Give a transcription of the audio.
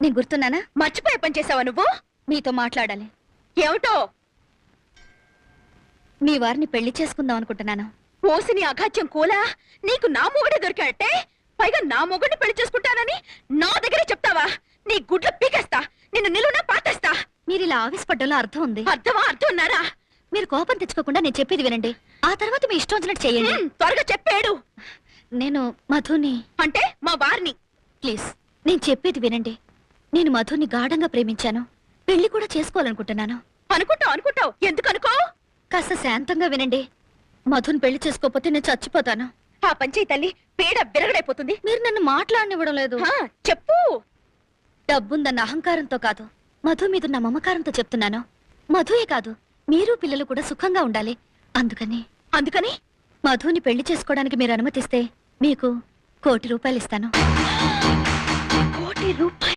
నేను గుర్తున్నానా? మర్చిపోయే పని చేసావా నువ్వు? మీతో మాట్లాడాలి. ఏమిటో? మీ వారిని పెళ్లి చేసుకుందాం అనుకుంటున్నాను. పోసిని అఘాత్యం కూలా నీకు నా మొగుడే దొరికాడటే, పైగా నా మొగుడిని పెళ్లి చేసుకుంటానని నా దగ్గరే చెప్తావా? నీ గుడ్లు పీకేస్తా, నిన్ను నిలువునా పాతేస్తా. మీరు ఇలా ఆవేశపడ్డంలో అర్థం ఉంది. అర్థమా? అర్థం ఉన్నారా? మీరు కోపం తెచ్చుకోకుండా నేను చెప్పేది వినండి. ఆ తర్వాత మీ ఇష్టం వచ్చినట్టు చెయ్యండి. త్వరగా చెప్పాడు. నేను మధుని అంటే మా వారిని. ప్లీజ్ నేను చెప్పేది వినండి. నేను మధుని గాఢంగా ప్రేమించాను. పెళ్లి కూడా చేసుకోవాలనుకుంటున్నాను. అనుకుంటావు. ఎందుకు అనుకో? కాస్త శాంతంగా వినండి. మధుని పెళ్లి చేసుకోకపోతే నేను చచ్చిపోతాను. ఆ పంచాయి తల్లి పేడ విరగడైపోతుంది. మీరు నన్ను మాట్లాడనివ్వడం లేదు. చెప్పు. డబ్బుందన్న అహంకారంతో కాదు, మధు మీదున్న మమకారంతో చెప్తున్నాను. మధుయే కాదు, మీరు పిల్లలు కూడా సుఖంగా ఉండాలి. అందుకని మధుని పెళ్లి చేసుకోవడానికి మీరు అనుమతిస్తే మీకు ₹1,00,00,000 ఇస్తాను. ₹1,00,00,000?